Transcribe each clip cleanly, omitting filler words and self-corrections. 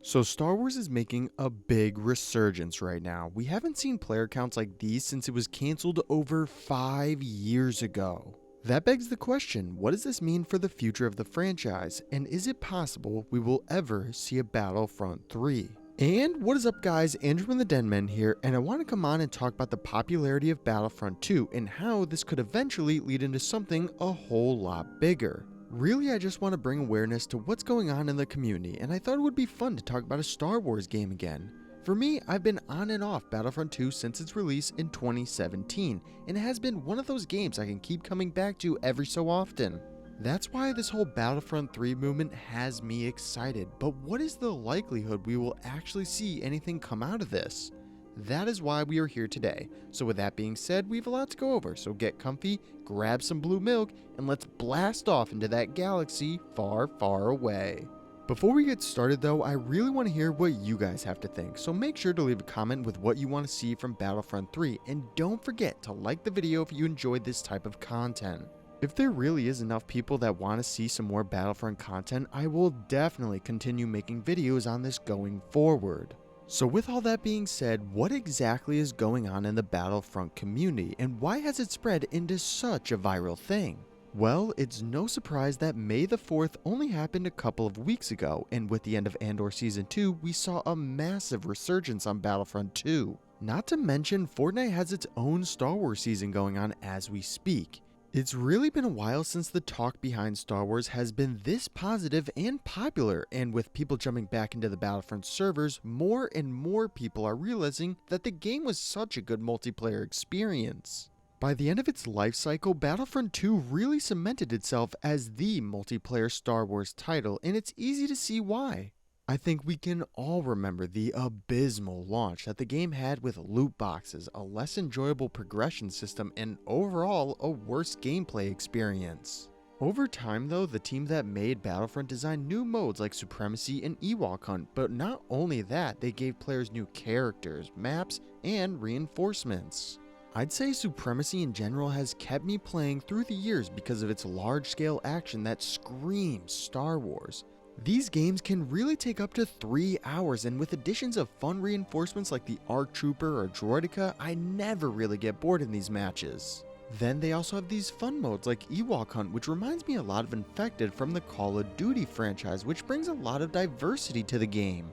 So Star Wars is making a big resurgence right now. We haven't seen player counts like these since it was canceled over 5 years ago. That begs the question, what does this mean for the future of the franchise, and is it possible we will ever see a Battlefront 3? And what is up guys, Andrew from the Denman here, and I want to come on and talk about the popularity of Battlefront 2 and how this could eventually lead into something a whole lot bigger. Really, I just want to bring awareness to what's going on in the community, and I thought it would be fun to talk about a Star Wars game again. For me, I've been on and off Battlefront 2 since its release in 2017, and it has been one of those games I can keep coming back to every so often. That's why this whole Battlefront 3 movement has me excited, but what is the likelihood we will actually see anything come out of this? That is why we are here today. So with that being said, we have a lot to go over, so get comfy, grab some blue milk, and let's blast off into that galaxy far, far away. Before we get started though, I really want to hear what you guys have to think, so make sure to leave a comment with what you want to see from Battlefront 3, and don't forget to like the video if you enjoyed this type of content. If there really is enough people that want to see some more Battlefront content, I will definitely continue making videos on this going forward. So with all that being said, what exactly is going on in the Battlefront community and why has it spread into such a viral thing? Well, it's no surprise that May the 4th only happened a couple of weeks ago, and with the end of Andor Season 2, we saw a massive resurgence on Battlefront 2. Not to mention, Fortnite has its own Star Wars season going on as we speak. It's really been a while since the talk behind Star Wars has been this positive and popular, and with people jumping back into the Battlefront servers, more and more people are realizing that the game was such a good multiplayer experience. By the end of its life cycle, Battlefront 2 really cemented itself as the multiplayer Star Wars title, and it's easy to see why. I think we can all remember the abysmal launch that the game had with loot boxes, a less enjoyable progression system, and overall a worse gameplay experience. Over time though, the team that made Battlefront designed new modes like Supremacy and Ewok Hunt, but not only that, they gave players new characters, maps, and reinforcements. I'd say Supremacy in general has kept me playing through the years because of its large-scale action that screams Star Wars. These games can really take up to 3 hours, and with additions of fun reinforcements like the ARC Trooper or Droideka, I never really get bored in these matches. Then they also have these fun modes like Ewok Hunt, which reminds me a lot of Infected from the Call of Duty franchise, which brings a lot of diversity to the game.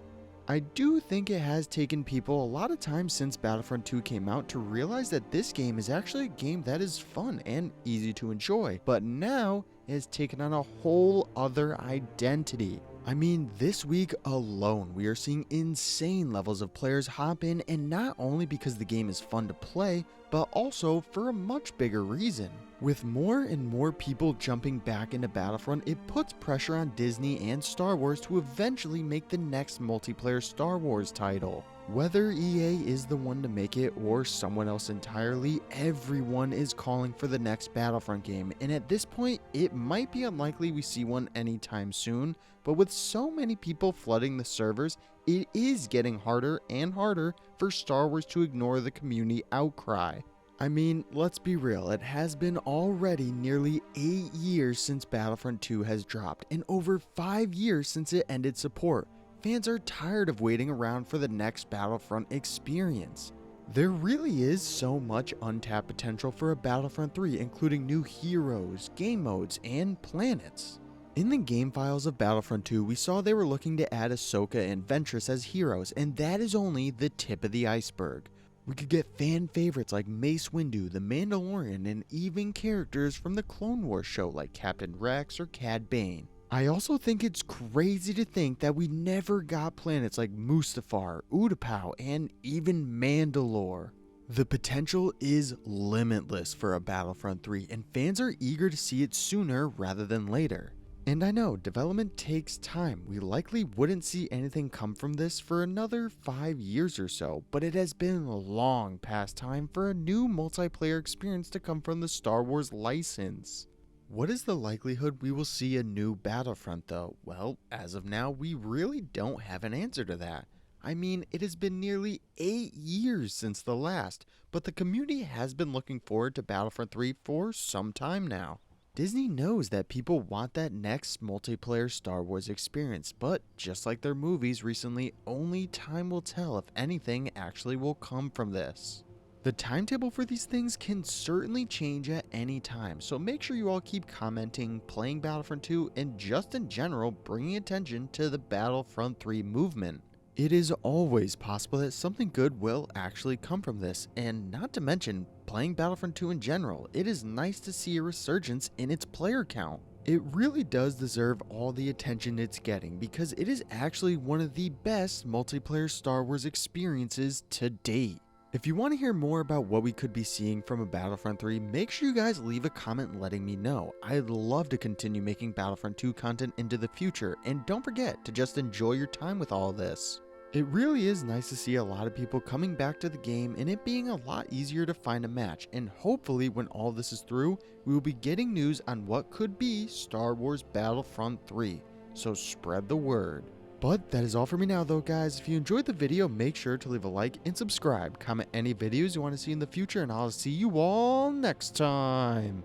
I do think it has taken people a lot of time since Battlefront 2 came out to realize that this game is actually a game that is fun and easy to enjoy, but now it has taken on a whole other identity. I mean, this week alone, we are seeing insane levels of players hop in, and not only because the game is fun to play, but also for a much bigger reason. With more and more people jumping back into Battlefront, it puts pressure on Disney and Star Wars to eventually make the next multiplayer Star Wars title. Whether EA is the one to make it or someone else entirely, everyone is calling for the next Battlefront game, and at this point, it might be unlikely we see one anytime soon, but with so many people flooding the servers, it is getting harder and harder for Star Wars to ignore the community outcry. I mean, let's be real, it has been already nearly 8 years since Battlefront 2 has dropped, and over 5 years since it ended support. Fans are tired of waiting around for the next Battlefront experience. There really is so much untapped potential for a Battlefront 3, including new heroes, game modes, and planets. In the game files of Battlefront 2, we saw they were looking to add Ahsoka and Ventress as heroes, and that is only the tip of the iceberg. We could get fan favorites like Mace Windu, the Mandalorian, and even characters from the Clone Wars show like Captain Rex or Cad Bane. I also think it's crazy to think that we never got planets like Mustafar, Utapau, and even Mandalore. The potential is limitless for a Battlefront 3, and fans are eager to see it sooner rather than later. And I know, development takes time. We likely wouldn't see anything come from this for another 5 years or so, but it has been long past time for a new multiplayer experience to come from the Star Wars license. What is the likelihood we will see a new Battlefront though? Well, as of now, we really don't have an answer to that. I mean, it has been nearly 8 years since the last, but the community has been looking forward to Battlefront 3 for some time now. Disney knows that people want that next multiplayer Star Wars experience, but just like their movies recently, only time will tell if anything actually will come from this. The timetable for these things can certainly change at any time, so make sure you all keep commenting, playing Battlefront 2, and just in general bringing attention to the Battlefront 3 movement. It is always possible that something good will actually come from this, and not to mention playing Battlefront 2 in general, it is nice to see a resurgence in its player count. It really does deserve all the attention it's getting because it is actually one of the best multiplayer Star Wars experiences to date. If you want to hear more about what we could be seeing from a Battlefront 3, make sure you guys leave a comment letting me know. I'd love to continue making Battlefront 2 content into the future, and don't forget to just enjoy your time with all of this. It really is nice to see a lot of people coming back to the game and it being a lot easier to find a match, and hopefully when all this is through, we will be getting news on what could be Star Wars Battlefront 3, so spread the word. But that is all for me now though, guys. If you enjoyed the video, make sure to leave a like and subscribe. Comment any videos you want to see in the future, and I'll see you all next time.